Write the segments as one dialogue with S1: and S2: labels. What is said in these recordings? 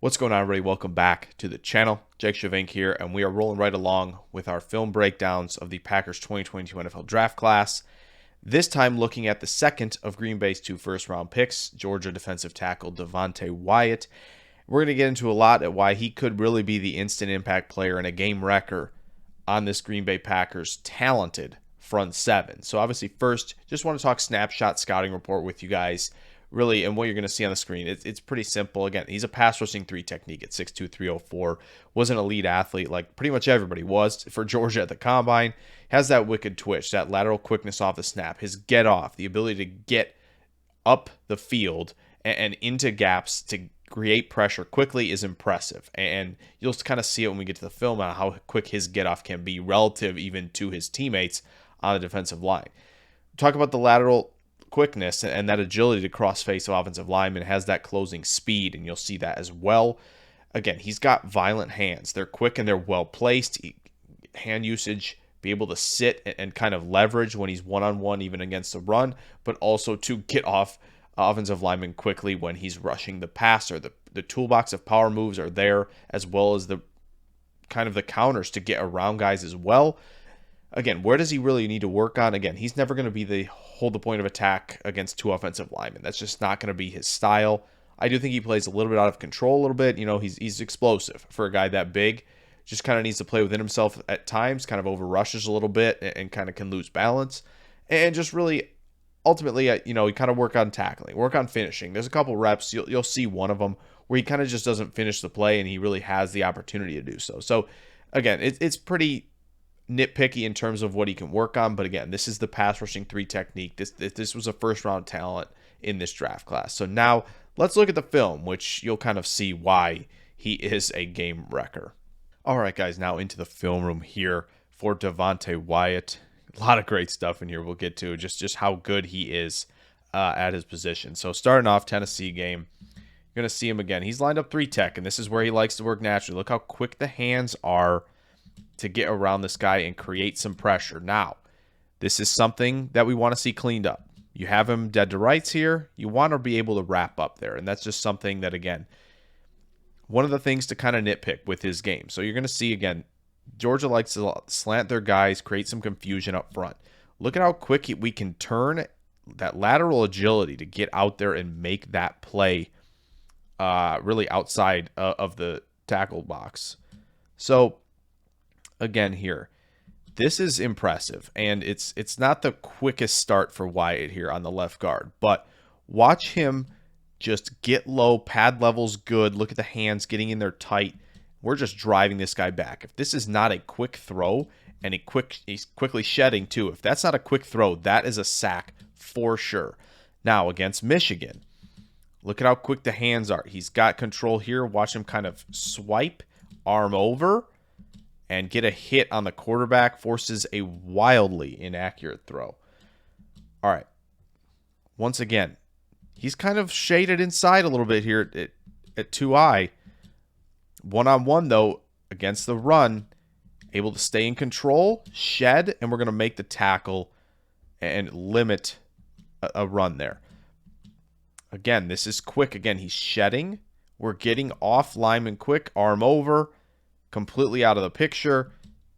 S1: What's going on, everybody? Welcome back to the channel. Jake Shavink here, and we are rolling right along with our film breakdowns of the Packers 2022 NFL Draft Class. This time looking at the second of Green Bay's two first-round picks, Georgia defensive tackle Devonte Wyatt. We're going to get into a lot at why he could really be the instant impact player and a game wrecker on this Green Bay Packers talented front seven. So obviously first, just want to talk snapshot scouting report with you guys. Really, and what you're going to see on the screen, it's pretty simple. Again, he's a pass rushing 3 technique at 6'2", 304. Was an elite athlete like pretty much everybody was for Georgia at the combine. Has that wicked twitch, that lateral quickness off the snap, his get off, the ability to get up the field and into gaps to create pressure quickly is impressive. And you'll kind of see it when we get to the film on how quick his get off can be relative even to his teammates on the defensive line. Talk about the lateral quickness and that agility to cross face of offensive linemen, has that closing speed, and you'll see that as well. Again, he's got violent hands. They're quick and they're well placed. Hand usage, be able to sit and kind of leverage when he's one-on-one even against the run, but also to get off offensive linemen quickly when he's rushing the passer. The toolbox of power moves are there, as well as the kind of the counters to get around guys as well. Again, where does he really need to work on? Again, he's never going to be the hold the point of attack against two offensive linemen. That's just not going to be his style. I do think he plays a little bit out of control a little bit. You know, he's explosive for a guy that big. Just kind of needs to play within himself at times, kind of over rushes a little bit and kind of can lose balance. And just really, ultimately, you know, you kind of work on tackling, work on finishing. There's a couple reps. You'll see one of them where he kind of just doesn't finish the play, and he really has the opportunity to do so. So, again, it's pretty nitpicky in terms of what he can work on, but again, this is the pass rushing 3 technique. This was a first round talent in this draft class. So now let's look at the film, which you'll kind of see why he is a game wrecker. All right, guys, now into the film room here for Devonte Wyatt. A lot of great stuff in here. We'll get to just how good he is at his position. So starting off, Tennessee game, you're going to see him again. He's lined up 3 tech, and this is where he likes to work naturally. Look how quick the hands are to get around this guy and create some pressure. Now, this is something that we want to see cleaned up. You have him dead to rights here. You want to be able to wrap up there, and that's just something that, again, one of the things to kind of nitpick with his game. So you're going to see, again, Georgia likes to slant their guys, create some confusion up front. Look at how quick we can turn that lateral agility to get out there and make that play really outside of the tackle box. So again here, this is impressive, and it's not the quickest start for Wyatt here on the left guard, but watch him just get low, pad levels good, look at the hands getting in there tight. We're just driving this guy back. If this is not a quick throw, and he's quickly shedding too, if that's not a quick throw, that is a sack for sure. Now against Michigan, look at how quick the hands are. He's got control here. Watch him kind of swipe, arm over, and get a hit on the quarterback, forces a wildly inaccurate throw. All right. Once again, he's kind of shaded inside a little bit here at 2-eye. One-on-one, though, against the run, able to stay in control, shed, and we're going to make the tackle and limit a run there. Again, this is quick. Again, he's shedding. We're getting off lineman quick, arm over, completely out of the picture,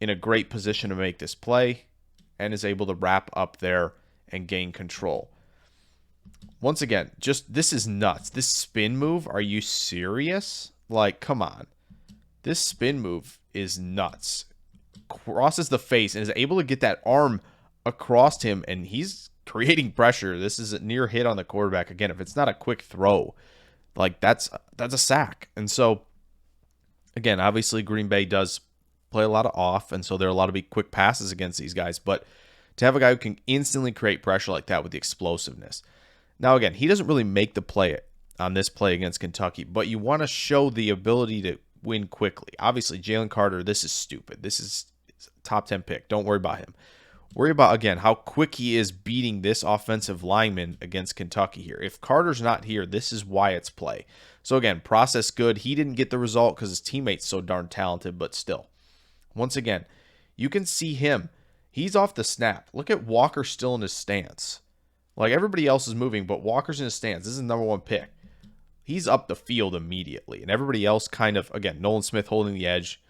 S1: in a great position to make this play, and is able to wrap up there and gain control. Once again, just this is nuts. This spin move, are you serious? Like, come on. This spin move is nuts. Crosses the face and is able to get that arm across him, and he's creating pressure. This is a near hit on the quarterback. Again, if it's not a quick throw, like that's a sack. And so again, obviously Green Bay does play a lot of off, and so there are a lot of big quick passes against these guys. But to have a guy who can instantly create pressure like that with the explosiveness. Now, again, he doesn't really make the play on this play against Kentucky, but you want to show the ability to win quickly. Obviously, Jalen Carter, this is stupid. This is top 10 pick. Don't worry about him. Worry about, again, how quick he is beating this offensive lineman against Kentucky here. If Carter's not here, this is Wyatt's play. So again, process good. He didn't get the result because his teammate's so darn talented, but still. Once again, you can see him. He's off the snap. Look at Walker still in his stance. Like, everybody else is moving, but Walker's in his stance. This is the number 1 pick. he's up the field immediately. And everybody else kind of, again, Nolan Smith holding the edge.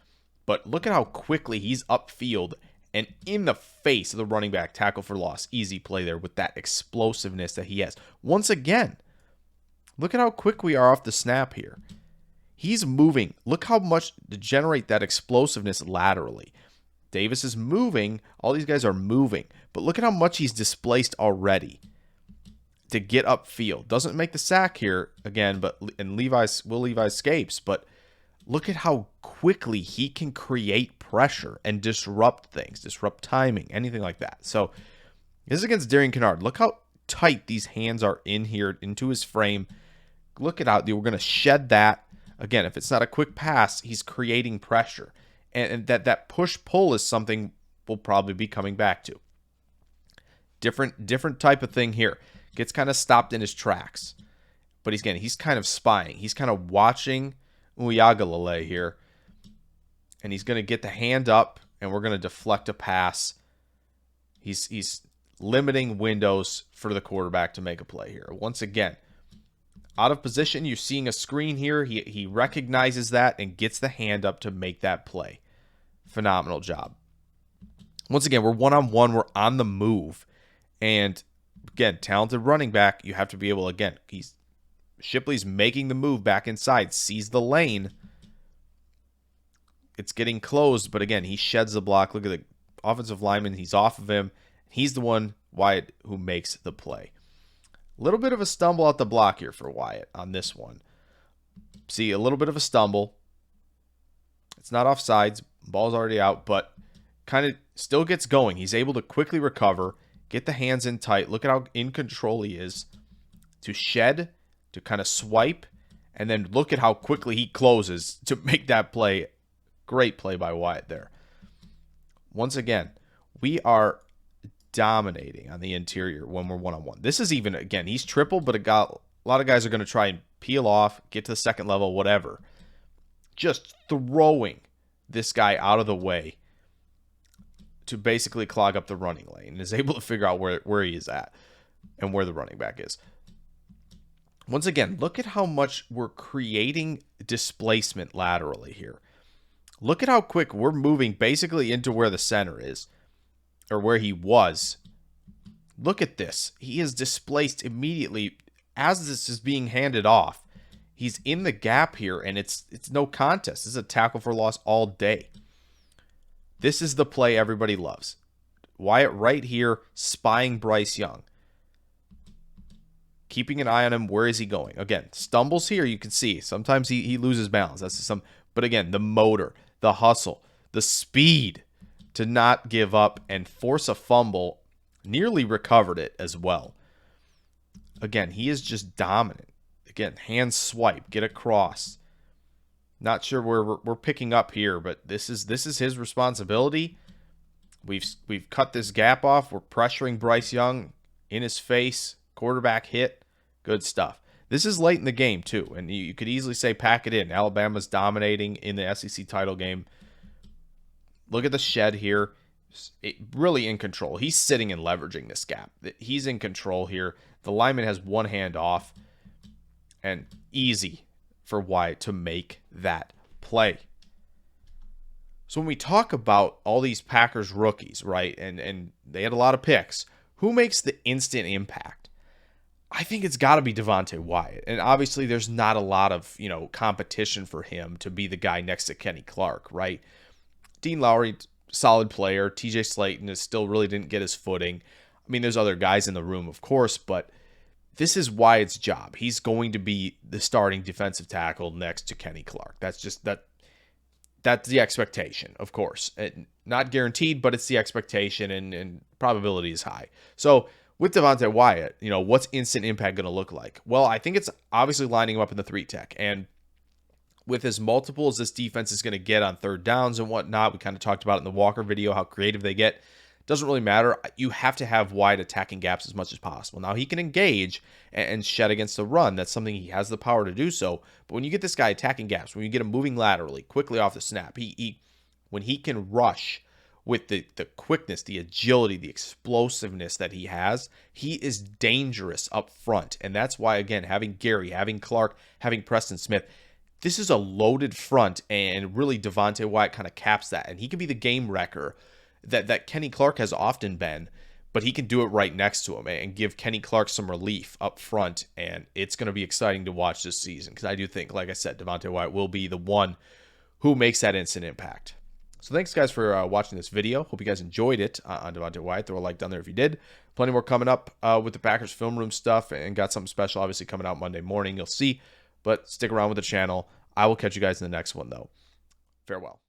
S1: But look at how quickly he's upfield and in the face of the running back, tackle for loss. Easy play there with that explosiveness that he has. Once again, look at how quick we are off the snap here. He's moving. Look how much to generate that explosiveness laterally. Davis is moving. All these guys are moving. But look at how much he's displaced already to get upfield. Doesn't make the sack here again, and Will Levi escapes. But look at how quickly he can create pressure and disrupt things, disrupt timing, anything like that. So this is against Darian Kinnard. Look how tight these hands are in here into his frame. Look at how we're going to shed that. Again, if it's not a quick pass, he's creating pressure. And that push-pull is something we'll probably be coming back to. Different type of thing here. Gets kind of stopped in his tracks. But he's kind of spying. He's kind of watching Uyagalele here. And he's going to get the hand up, and we're going to deflect a pass. He's limiting windows for the quarterback to make a play here. Once again, out of position, you're seeing a screen here. He recognizes that and gets the hand up to make that play. Phenomenal job. Once again, we're one-on-one. We're on the move. And, again, talented running back. You have to be able, again, Shipley's making the move back inside, sees the lane. It's getting closed, but again, he sheds the block. Look at the offensive lineman. He's off of him. He's the one, Wyatt, who makes the play. A little bit of a stumble out the block here for Wyatt on this one. See, a little bit of a stumble. It's not offsides. Ball's already out, but kind of still gets going. He's able to quickly recover, get the hands in tight. Look at how in control he is to shed, to kind of swipe, and then look at how quickly he closes to make that play. Great play by Wyatt there. Once again, we are dominating on the interior when we're one-on-one. This is even, again, he's triple, but a lot of guys are going to try and peel off, get to the second level, whatever. Just throwing this guy out of the way to basically clog up the running lane and is able to figure out where he is at and where the running back is. Once again, look at how much we're creating displacement laterally here. Look at how quick we're moving basically into where the center is, or where he was. Look at this. He is displaced immediately as this is being handed off. He's in the gap here, and it's no contest. This is a tackle for loss all day. This is the play everybody loves. Wyatt right here, spying Bryce Young. Keeping an eye on him. Where is he going? Again, stumbles here, you can see. Sometimes he loses balance. But again, the motor, the hustle, the speed to not give up and force a fumble, nearly recovered it as well. Again, he is just dominant. Again, hand swipe, get across. Not sure where we're picking up here, but this is his responsibility. We've cut this gap off. We're pressuring Bryce Young in his face. Quarterback hit. Good stuff. This is late in the game, too, and you could easily say pack it in. Alabama's dominating in the SEC title game. Look at the shed here. Really in control. He's sitting and leveraging this gap. He's in control here. The lineman has one hand off, and easy for Wyatt to make that play. So when we talk about all these Packers rookies, right, and they had a lot of picks, who makes the instant impact? I think it's got to be Devonte Wyatt. And obviously there's not a lot of, competition for him to be the guy next to Kenny Clark, right? Dean Lowry, solid player. TJ Slayton still really didn't get his footing. I mean, there's other guys in the room, of course, but this is Wyatt's job. He's going to be the starting defensive tackle next to Kenny Clark. That's the expectation, of course. Not guaranteed, but it's the expectation, and probability is high. So with Devonte Wyatt, what's instant impact going to look like? Well, I think it's obviously lining him up in the 3-tech. And with as multiple as this defense is going to get on third downs and whatnot, we kind of talked about it in the Walker video, how creative they get. Doesn't really matter. You have to have Wyatt attacking gaps as much as possible. Now, he can engage and shed against the run. That's something he has the power to do so. But when you get this guy attacking gaps, when you get him moving laterally, quickly off the snap, when he can rush with the quickness, the agility, the explosiveness that he has, he is dangerous up front. And that's why, again, having Gary, having Clark, having Preston Smith, this is a loaded front, and really Devonte Wyatt kind of caps that. And he can be the game wrecker that Kenny Clark has often been, but he can do it right next to him and give Kenny Clark some relief up front. And it's going to be exciting to watch this season, because I do think, like I said, Devonte Wyatt will be the one who makes that instant impact. So thanks, guys, for watching this video. Hope you guys enjoyed it on Devonte Wyatt. Throw a like down there if you did. Plenty more coming up with the Packers film room stuff, and got something special obviously coming out Monday morning. You'll see, but stick around with the channel. I will catch you guys in the next one, though. Farewell.